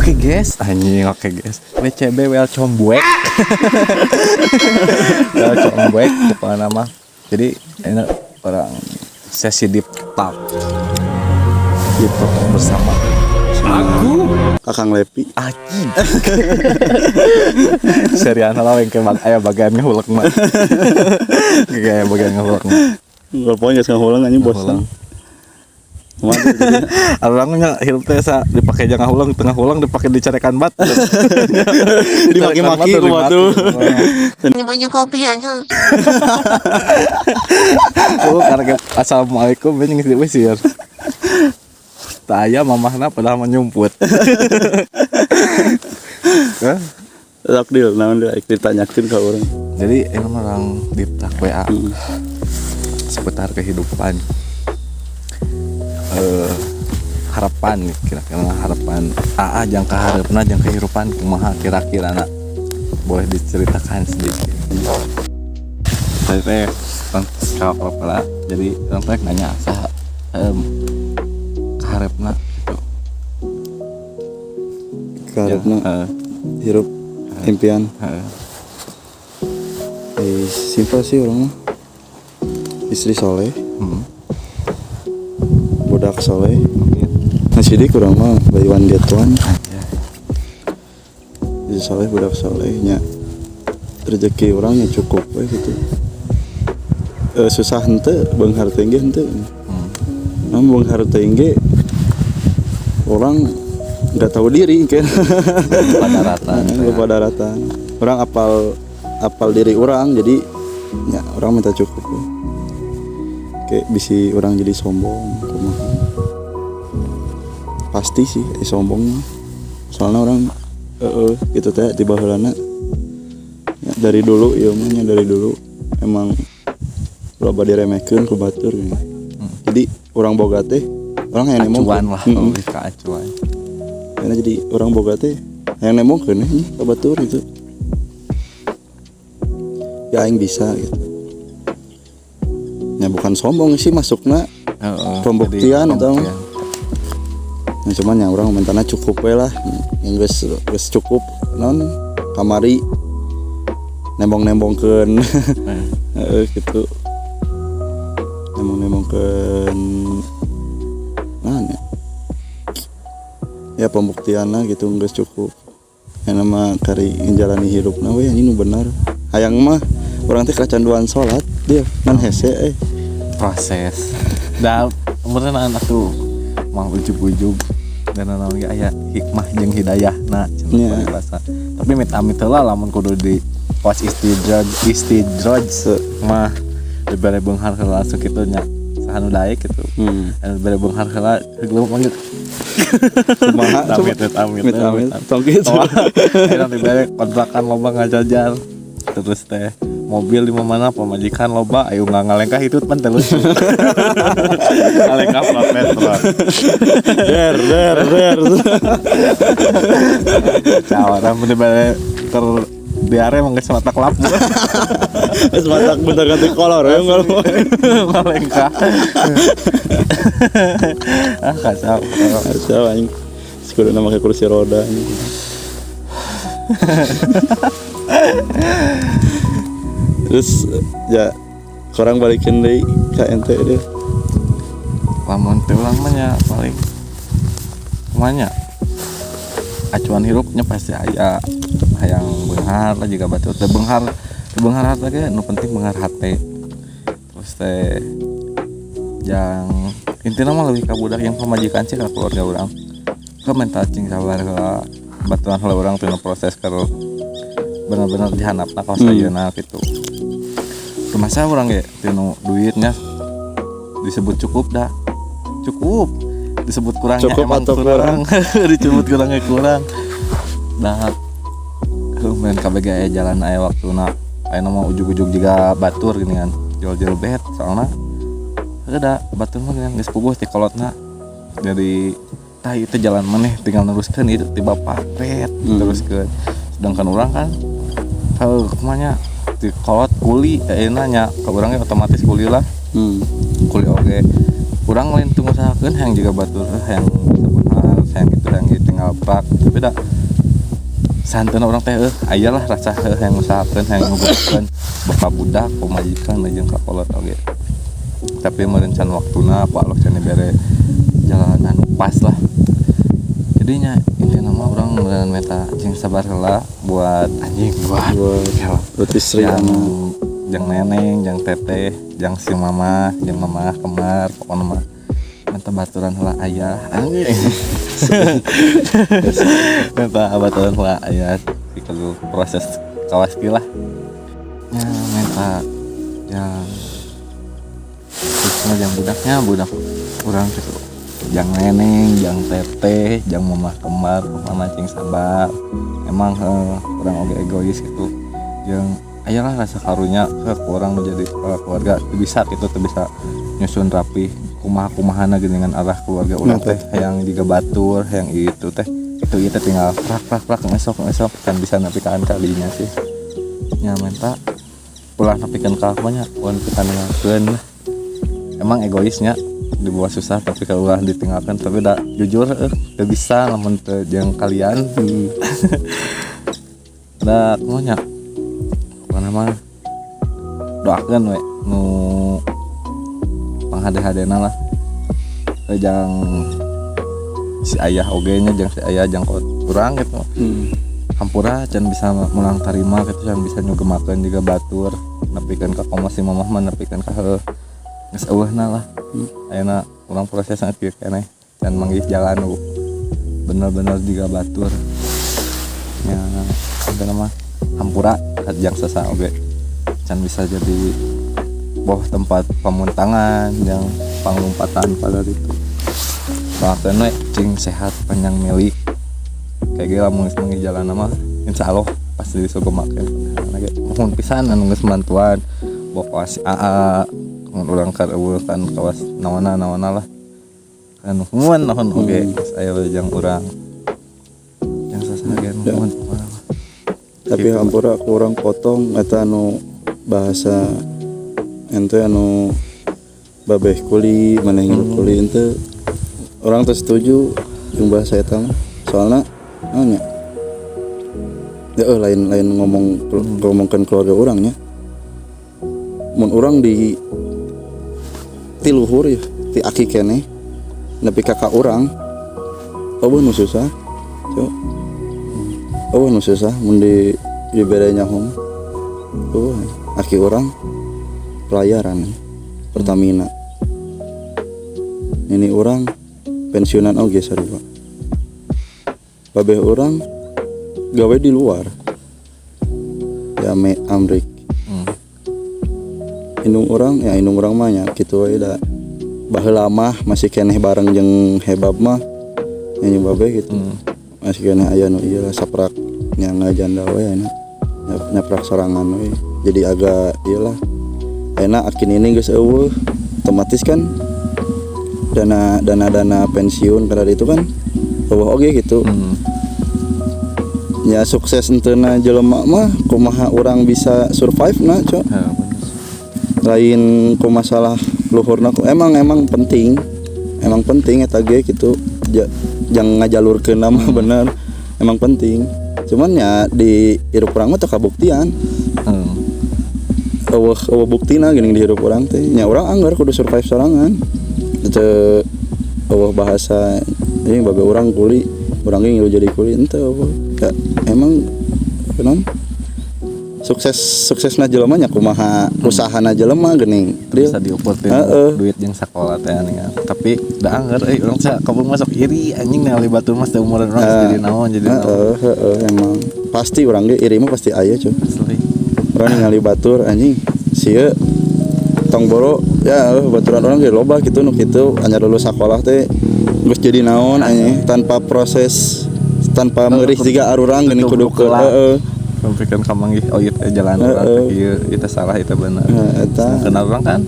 Oke guys, anjing oke guys. WCB well combuek. Well combuek pokoknya nama. Jadi ini orang sesi deep talk gitu bersama aku Kakang Lepi. Aji. Serian lah yang kayak aya bagian ngehulek mah. Kayak bagian ngehulek mah. Pokoknya geus ngahulang anjing bosan. Orangnya hirup teh sa dipakai jangan ulang tengah ulang dipakai dicarekan bat. Dimaki-maki ku batu. Ini banyak kopi aja. Oh, karena assalamualaikum ini ngisi wisir. Taya mamahna padahal menyumput. Takdil naon dia ditanyakeun ka urang. Jadi ini orang di tak WA seputar kehidupan. Harapan kira-kira harapan jangka harapna jangka kehidupan kumaha kira-kira nak boleh diceritakan sedikit. Saya teh kalau pala jadi orang teh nanya saha kaharepna gitu. Kaharepna hirup impian. Simpel sih orang mah. Istri soleh. Budak soleh. Sidik kurang mah bayuan dia tuan. Jadi soleh budak solehnya rezeki orangnya cukup gitu. Susah henteu beunghar teh ge henteu. Namun beunghar teh ge orang enggak tahu diri kan. Pada rata. Orang apal diri orang jadi ya orang minta cukup. Kayak bisi orang jadi sombong kumaha. Pasti sih sombongnya. Soalnya orang gitu teh di baheulana ya, dari dulu ieu mah dari dulu emang loba diremehkeun ku batur gitu. Jadi orang boga teh orang yang nemongkeun lah lebih ke acuan. Karena jadi orang boga teh yang nemongkeun ka batur gitu. Ya aing bisa gitu. Ya bukan sombong sih masukna pembuktian atau nah, cuman yang orang mentana cukup we lah yang geus cukup non kamari nembong-nembongkeun gitu nembong-nembongkeun mana ya pembuktianna gitu geus cukup yang nama kari njalani hidupna we ini nu bener hayang mah orang teh kecanduan salat dia nan hese proses da umurna anak tuh mah ujug-ujug dan naon ge aya hikmah jeung hidayah nah cenah bahasa tapi mit-amit heula lamun kudu di pos istidroj mah dibere beunghar heula langsung kitu nya sahanu daek kitu anu dibere beunghar heula heuleuh panggil kumaha amit tong kitu anu dibere kontrakan loba ngajajar terus teh mobil di mana pemajikan loba ayo ngalengkah itu pan teh lucu. Ngalengkah plat metron. Der. Cawaran bener-bener diare mah geus matak lapu. Geus matak bentar ganti kolor ya ngalengkah. Kacau anjing. Kudu make kursi roda anjing. Terus ya korang balikin deui ka ente deh. Lamun teh urang mah nya paling kumanya acuan hirupnya pasti aya hayang beunghar lah juga batur teh beunghar harta ge nu penting beunghar hate. Terus teh yang intina mah leuwih ka budak yang pamajikan sih ka keluarga urang. Ka mental cing sabar heula baturan heula urang teh proses karo bener-bener dihandapna ka sayeuna gitu. Masa orang ya tino duitnya disebut cukup dah cukup disebut kurangnya cukup emang kurang disebut kurangnya kurang nah main KBG jalan aya waktuna aya nama ujug-ujug juga batur gini kan jual-jual bet soalnya ada batur mah kan geus puguh ti kolotna jadi tah itu jalan maneh tinggal neruskeun itu tiba papet teruskeun sedangkan orang kan kalau kemana di kolot kuli nanya ke orangnya otomatis kuli lah kuli oke kurang lain tunggu usahakeun yang juga batur yang bisa benar yang gitu yang tinggal prak tapi dah santen orang teh ayalah rasa yang usahakeun yang ngugukeun bapak budak pemajikan jeung kakolot oge tapi merencan waktuna apa Allah cenah bere jalan anu pas lah jadinya intinya mah orang beneran meta cing sabar heula buat anjing buat berarti Sri yang jang neneng jang teteh jang si mama jang mama kemar pokoknya mah minta baturan heula ayah anjing minta baturan heula ayah kalau proses kawas lah ya minta yang terusnya jang budaknya budak kurang gitu jang neneng jang teteh jang mama kemar mama cing sabar emang kurang oge egois gitu yang ayolah rasa karunya ke orang menjadi keluarga bisa gitu tuh bisa nyusun rapi kumaha-kumahana dengan arah keluarga urang teh yang juga batur yang itu teh itu tinggal prak ngesok kan bisa napikan kalinya sih nya menta ulah napikan kalahnya pun kita ninggalkeun emang egoisnya dibawa susah tapi kalau ulah ditinggalkan tapi udah jujur gak bisa lamun teu jeung kalian da kumaha nama doakan we nu panghade-hadena lah jang si ayah oge nya jang si ayah jang kurang gitu hampura can bisa mulang tarima gitu can bisa nyugemakeun juga batur nepikeun ka komo si mamah mah nepikeun ka heuh geus eueuhna lah ayeuna urang proses sangat kieu keneh can manggih jalan nu bener-bener juga batur nya ada nama hampura jang sasa oge can bisa jadi bawah tempat pemuntangan yang panglumpatan pada itu bahkan we cing sehat panjang milik kayak gila mau ngi jalan mah insyaallah pasti disugemakeun lagi mohon pisan anu geus bantuan bawa si AA mun urang kareueuh kan kawas nawana lah anu muan naon oge aya jang urang yang sasa ge mohon tapi hampura kurang potong eta anu bahasa ente anu babeh kuli maneh kuli ente orang teh setuju jeung bahasa eta mah soalna nya lain ngomongkeun keluarga urang nya mun urang di luhur ya ti aki keneh nepi kakak urang eueuh nu susah nu susah mun dibere nyaho aki orang pelayaran Pertamina ini orang pensiunan oge sarua babeh orang gawe di luar ya Amrik indung orang mah nya kitu we da baheula mah masih keneh bareng jeung hebab mah nyanyi babeh gitu masih keneh aya nu ieu saprak nya ngajanda we nyaprak sorangan we jadi agak iyalah enak akin ini geus eueuh otomatis kan dana pensiun kada itu kan eueuh oge gitu ya sukses enteuna jelema mah kumaha urang bisa survive na cok lain ku masalah luhurna emang penting eta ge gitu jangan ngajalurkeun mah bener emang penting cuman ya di hirup urang mah teu kabuktian eueuh buktina geuning di hirup urang teh nya urang anggar kudu survive sorangan teu eueuh bahasa ini babe urang kuli urang ge ngilu jadi kuli henteu ya emang naon suksesna jelema nya kumaha usahana jelema geuning bisa diukurkeun duit jeung sakola teh nya tapi da anggar urang sa kabung masuk iri anjing ningali batur mas da umuran urang jadi naon jadi emang pasti urang ge iri mah pasti aya cuy asli urang ningali batur anjing sieu tong boro ya baturan urang ge loba kitu nu kitu anyar lulus sakola teh geus jadi naon anjing tanpa proses tanpa meurih jiga arurang geuning kudu sampaikan kamanggih ieu teh jalan urang ieu eta salah eta bener eta kenal urang kan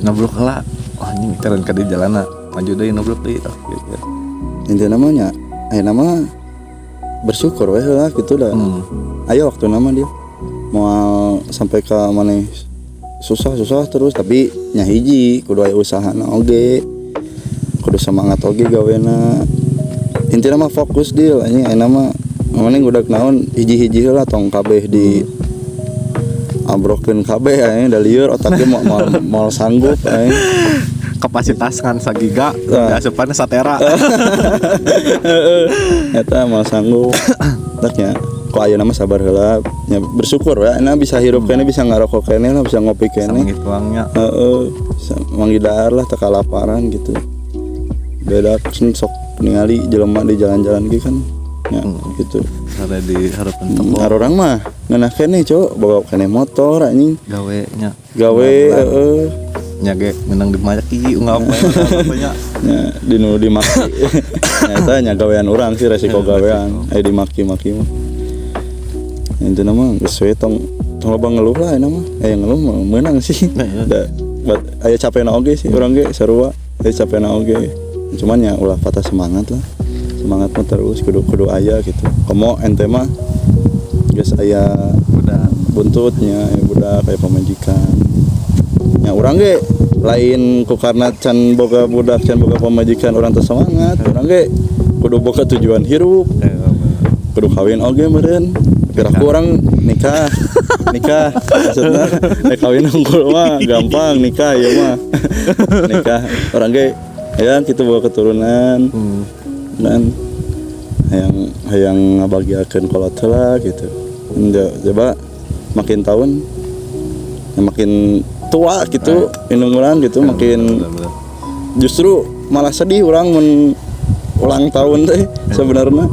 nablok heula anjing teureun ka di jalanna maju deui nablok deui gitu intina mah nya ayeuna mah bersyukur we heula kitu da aya waktu nama dia mau sampai ke maneh susah terus tapi nya hiji kudu aya usahana oge kudu semangat oge gawena intinya mah fokus deal anjing ayeuna mah mending udah naon hiji-hiji heula tong kabeh di abrokeun kabeh anjing da lieur otaknya mau sanggup anjing kapasitas kan sagiga asupannya satera. Eta mau sanggup taknya kok ayeuna mah sabar heula nya bersyukur ya enak bisa hirup kene bisa ngarokok kene lah bisa ngopi kene Samangit uangnya. bisa manggidar lah teu kalaparan gitu beda sok ningali jelema di jalan-jalan gitu kan ya gitu Ada di harapan toko orang mah ngeunah kene cok bawa kene motor anjing gawe nya. gawe Nyage menang di maki ungap nya. ya dinu dimaki nyata nya gawean urang sih resiko gawean dimaki-maki mah itu nama geus we tong loba ngeluh lah nama ngeluh mah meunang sih da buat aya capena oge sih urang ge sarua aya capena oge cuman ya ulah patah semangat lah semangat mah terus kudu aya gitu komo ente mah geus aya Udah buntutnya ya budak kayak pamajikan ya urang ge lain ku karena can boga budak can boga pamajikan urang teu semangat urang ge kudu boga tujuan hirup kudu kawin oge meureun kira-kira orang nikah maksudnya kawin unggul mah gampang nikah ya mah nikah orang ge ya kita bawa keturunan dan hayang ngabagiakeun kolot heula gitu coba makin tahun ya makin tua gitu indung gitu makin justru malah sedih orang mun ulang tahun teh sebenarnya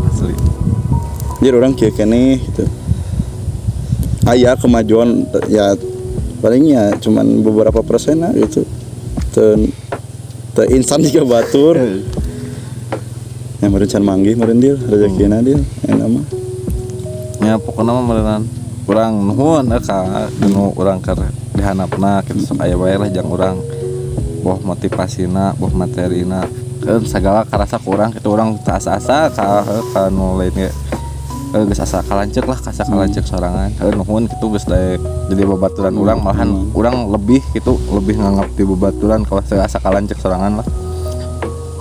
jadi orang kieu keneh gitu aya kemajuan ya palingnya cuman beberapa persen lah gitu teu instan juga batur yang merencan manggih meureun deul rezekina deul enak mah nya pokona mah meureun urang nuhun ka nu urang keur dihanapna kitu sok aya bae lah jang urang boh motivasina boh materina kan segala karasa ku urang kitu urang teu asa-asa ka nu lain ge geus asa kalancek lah kasa kalancek sorangan nuhun kitu geus daek jadi babaturan urang malahan urang lebih kitu lebih nganggap di babaturan kalau asa kalancek sorangan lah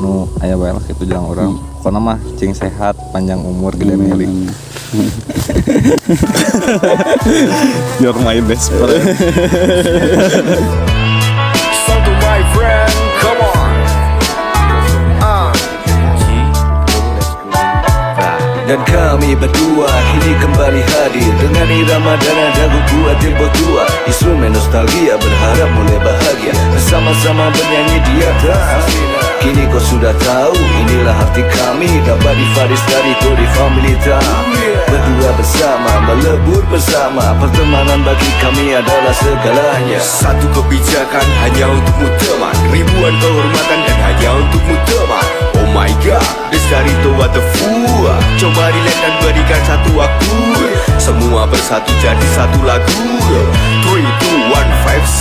nu aya bae lah kitu jang urang pokona mah cing sehat panjang umur gede meuli. You're my best friend. So to my friend, come on. Dan kami berdua kini kembali hadir dengan irama dan nada buat yang berdua. Instrumen nostalgia berharap mulai bahagia bersama-sama bernyanyi di atas. Kini kau sudah tahu inilah arti kami dapat di Faris dari Tori Family Time. Berdua bersama melebur bersama pertemanan bagi kami adalah segalanya. Satu kebijakan hanya untukmu teman, ribuan kehormatan dan hanya untukmu teman. Oh my god, Lestari to what the fool. Coba relate dan berikan satu waktu. Semua bersatu jadi satu lagu. 3, 2, 1, 5